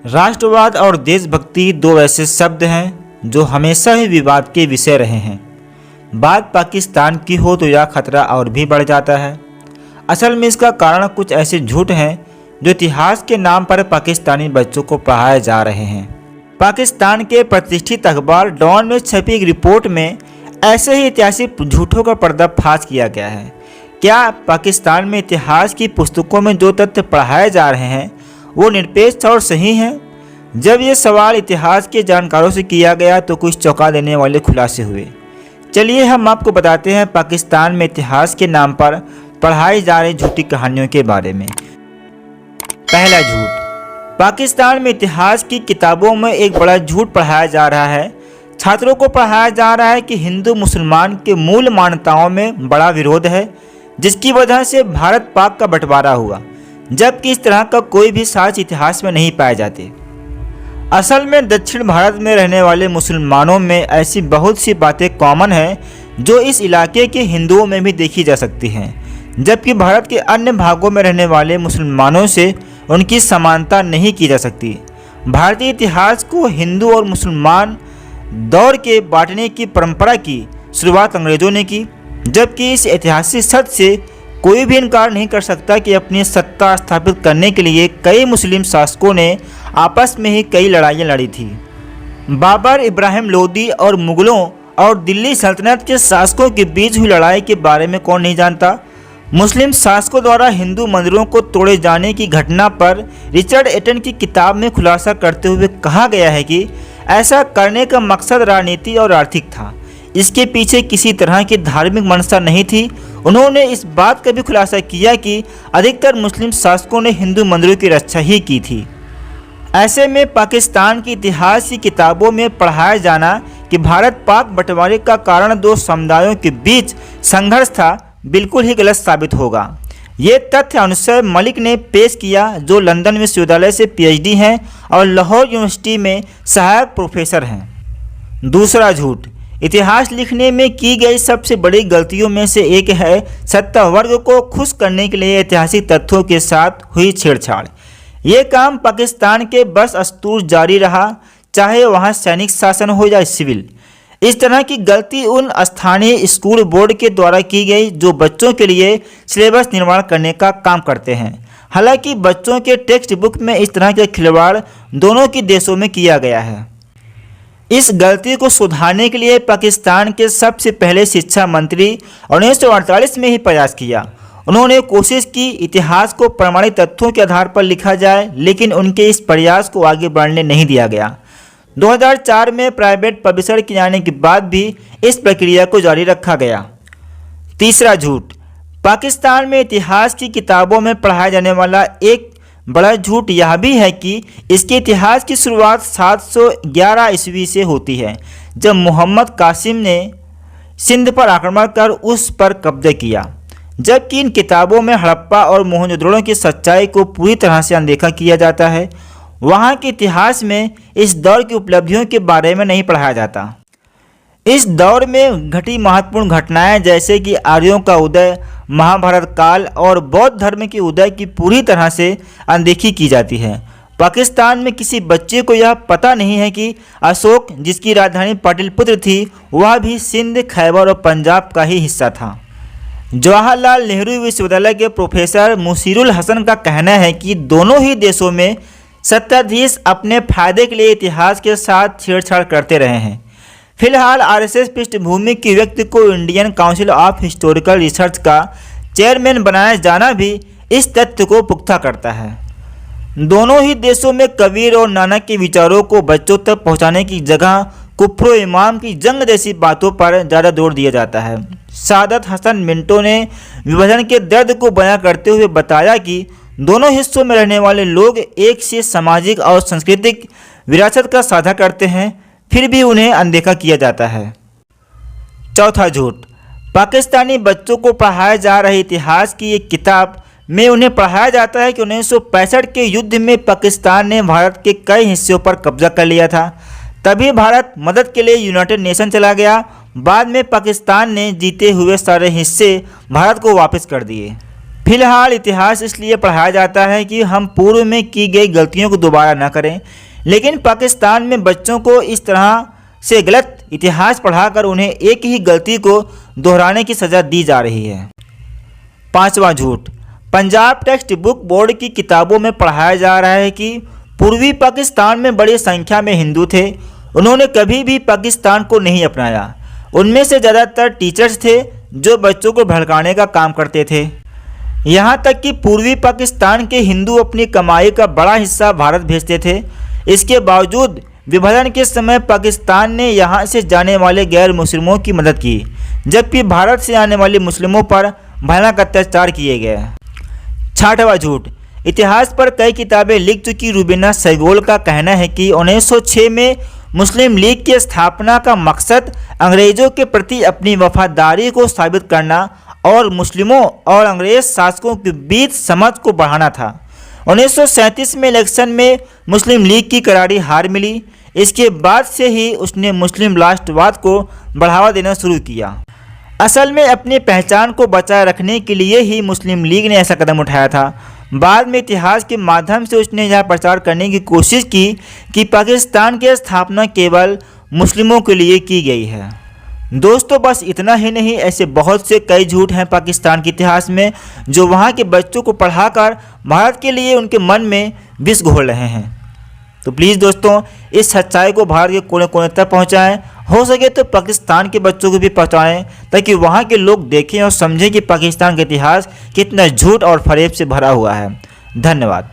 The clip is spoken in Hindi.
राष्ट्रवाद और देशभक्ति दो ऐसे शब्द हैं जो हमेशा ही विवाद के विषय रहे हैं। बात पाकिस्तान की हो तो यह खतरा और भी बढ़ जाता है। असल में इसका कारण कुछ ऐसे झूठ हैं जो इतिहास के नाम पर पाकिस्तानी बच्चों को पढ़ाए जा रहे हैं। पाकिस्तान के प्रतिष्ठित अखबार डॉन में छपी एक रिपोर्ट में ऐसे ही ऐतिहासिक झूठों का पर्दाफाश किया गया है। क्या पाकिस्तान में इतिहास की पुस्तकों में जो तथ्य पढ़ाए जा रहे हैं वो निरपेक्ष और सही हैं? जब ये सवाल इतिहास के जानकारों से किया गया तो कुछ चौंका देने वाले खुलासे हुए। चलिए हम आपको बताते हैं पाकिस्तान में इतिहास के नाम पर पढ़ाई जा रही झूठी कहानियों के बारे में। पहला झूठ, पाकिस्तान में इतिहास की किताबों में एक बड़ा झूठ पढ़ाया जा रहा है। छात्रों को पढ़ाया जा रहा है कि हिंदू मुसलमान के मूल मान्यताओं में बड़ा विरोध है, जिसकी वजह से भारत पाक का बंटवारा हुआ, जबकि इस तरह का कोई भी साक्ष्य इतिहास में नहीं पाए जाते। असल में दक्षिण भारत में रहने वाले मुसलमानों में ऐसी बहुत सी बातें कॉमन हैं जो इस इलाके के हिंदुओं में भी देखी जा सकती हैं, जबकि भारत के अन्य भागों में रहने वाले मुसलमानों से उनकी समानता नहीं की जा सकती। भारतीय इतिहास को हिंदू और मुसलमान दौर के बांटने की परंपरा की शुरुआत अंग्रेजों ने की, जबकि इस ऐतिहासिक सत्य से कोई भी इनकार नहीं कर सकता कि अपनी सत्ता स्थापित करने के लिए कई मुस्लिम शासकों ने आपस में ही कई लड़ाइयाँ लड़ी थी। बाबर, इब्राहिम लोदी और मुगलों और दिल्ली सल्तनत के शासकों के बीच हुई लड़ाई के बारे में कौन नहीं जानता। मुस्लिम शासकों द्वारा हिंदू मंदिरों को तोड़े जाने की घटना पर रिचर्ड एटन की किताब में खुलासा करते हुए कहा गया है कि ऐसा करने का मकसद राजनीति और आर्थिक था, इसके पीछे किसी तरह की धार्मिक मंशा नहीं थी। उन्होंने इस बात का भी खुलासा किया कि अधिकतर मुस्लिम शासकों ने हिंदू मंदिरों की रक्षा ही की थी। ऐसे में पाकिस्तान की इतिहास की किताबों में पढ़ाया जाना कि भारत पाक बंटवारे का कारण दो समुदायों के बीच संघर्ष था, बिल्कुल ही गलत साबित होगा। ये तथ्य अनुसय मलिक ने पेश किया, जो लंदन विश्वविद्यालय से PhD हैं और लाहौर यूनिवर्सिटी में सहायक प्रोफेसर हैं। दूसरा झूठ, इतिहास लिखने में की गई सबसे बड़ी गलतियों में से एक है सत्ता वर्ग को खुश करने के लिए ऐतिहासिक तथ्यों के साथ हुई छेड़छाड़। ये काम पाकिस्तान के बरसतूर जारी रहा, चाहे वहाँ सैनिक शासन हो या सिविल। इस तरह की गलती उन स्थानीय स्कूल बोर्ड के द्वारा की गई जो बच्चों के लिए सिलेबस निर्माण करने का काम करते हैं। हालांकि बच्चों के टेक्स्ट बुक में इस तरह के खिलवाड़ दोनों के देशों में किया गया है। इस गलती को सुधारने के लिए पाकिस्तान के सबसे पहले शिक्षा मंत्री 1948 में ही प्रयास किया। उन्होंने कोशिश की इतिहास को प्रमाणित तथ्यों के आधार पर लिखा जाए, लेकिन उनके इस प्रयास को आगे बढ़ने नहीं दिया गया। 2004 में प्राइवेट पब्लिशर के आने के बाद भी इस प्रक्रिया को जारी रखा गया। तीसरा झूठ, पाकिस्तान में इतिहास की किताबों में पढ़ाया जाने वाला एक बड़ा झूठ यह भी है कि इसके इतिहास की शुरुआत 711 ईस्वी से होती है, जब मोहम्मद कासिम ने सिंध पर आक्रमण कर उस पर कब्जा किया, जबकि इन किताबों में हड़प्पा और मोहनजोदड़ो की सच्चाई को पूरी तरह से अनदेखा किया जाता है। वहाँ के इतिहास में इस दौर की उपलब्धियों के बारे में नहीं पढ़ाया जाता। इस दौर में घटी महत्वपूर्ण घटनाएं जैसे कि आर्यों का उदय, महाभारत काल और बौद्ध धर्म के उदय की पूरी तरह से अनदेखी की जाती है। पाकिस्तान में किसी बच्चे को यह पता नहीं है कि अशोक, जिसकी राजधानी पाटलिपुत्र थी, वह भी सिंध, खैबर और पंजाब का ही हिस्सा था। जवाहरलाल नेहरू विश्वविद्यालय के प्रोफेसर मुशीरुल हसन का कहना है कि दोनों ही देशों में सत्ताधीश अपने फायदे के लिए इतिहास के साथ छेड़छाड़ करते रहे हैं। फिलहाल RSS पृष्ठभूमि के व्यक्ति को Indian council of historical research का चेयरमैन बनाया जाना भी इस तथ्य को पुख्ता करता है। दोनों ही देशों में कबीर और नानक के विचारों को बच्चों तक पहुंचाने की जगह कुफ्र इमाम की जंग जैसी बातों पर ज़्यादा जोर दिया जाता है। सादत हसन मिंटो ने विभाजन के दर्द को बयां करते हुए बताया कि दोनों हिस्सों में रहने वाले लोग एक से सामाजिक और सांस्कृतिक विरासत का साझा करते हैं, फिर भी उन्हें अनदेखा किया जाता है। चौथा झूठ, पाकिस्तानी बच्चों को पढ़ाया जा रहे इतिहास की एक किताब में उन्हें पढ़ाया जाता है कि 1965 के युद्ध में पाकिस्तान ने भारत के कई हिस्सों पर कब्जा कर लिया था, तभी भारत मदद के लिए यूनाइटेड नेशन चला गया। बाद में पाकिस्तान ने जीते हुए सारे हिस्से भारत को वापस कर दिए। फिलहाल इतिहास इसलिए पढ़ाया जाता है कि हम पूर्व में की गई गलतियों को दोबारा न करें, लेकिन पाकिस्तान में बच्चों को इस तरह से गलत इतिहास पढ़ाकर उन्हें एक ही गलती को दोहराने की सज़ा दी जा रही है। 5वां झूठ, पंजाब टेक्स्ट बुक बोर्ड की किताबों में पढ़ाया जा रहा है कि पूर्वी पाकिस्तान में बड़ी संख्या में हिंदू थे, उन्होंने कभी भी पाकिस्तान को नहीं अपनाया। उनमें से ज़्यादातर टीचर्स थे जो बच्चों को भड़काने का काम करते थे। यहाँ तक कि पूर्वी पाकिस्तान के हिंदू अपनी कमाई का बड़ा हिस्सा भारत भेजते थे। इसके बावजूद विभाजन के समय पाकिस्तान ने यहाँ से जाने वाले गैर मुस्लिमों की मदद की, जबकि भारत से आने वाले मुस्लिमों पर भयानक अत्याचार किए गए। 6वां झूठ, इतिहास पर कई किताबें लिख चुकी रूबीना सैगोल का कहना है कि 1906 में मुस्लिम लीग की स्थापना का मकसद अंग्रेज़ों के प्रति अपनी वफादारी को साबित करना और मुस्लिमों और अंग्रेज़ शासकों के बीच समझ को बढ़ाना था। 1937 में इलेक्शन में मुस्लिम लीग की करारी हार मिली। इसके बाद से ही उसने मुस्लिम राष्ट्रवाद को बढ़ावा देना शुरू किया। असल में अपनी पहचान को बचाए रखने के लिए ही मुस्लिम लीग ने ऐसा कदम उठाया था। बाद में इतिहास के माध्यम से उसने यह प्रचार करने की कोशिश की कि पाकिस्तान की स्थापना केवल मुस्लिमों के लिए की गई है। दोस्तों, बस इतना ही नहीं, ऐसे बहुत से कई झूठ हैं पाकिस्तान के इतिहास में जो वहाँ के बच्चों को पढ़ाकर भारत के लिए उनके मन में विष घोल रहे हैं। तो प्लीज़ दोस्तों, इस सच्चाई को भारत के कोने कोने तक पहुँचाएँ, हो सके तो पाकिस्तान के बच्चों को भी पहुँचाएँ, ताकि वहाँ के लोग देखें और समझें कि पाकिस्तान का इतिहास कितना झूठ और फरेब से भरा हुआ है। धन्यवाद।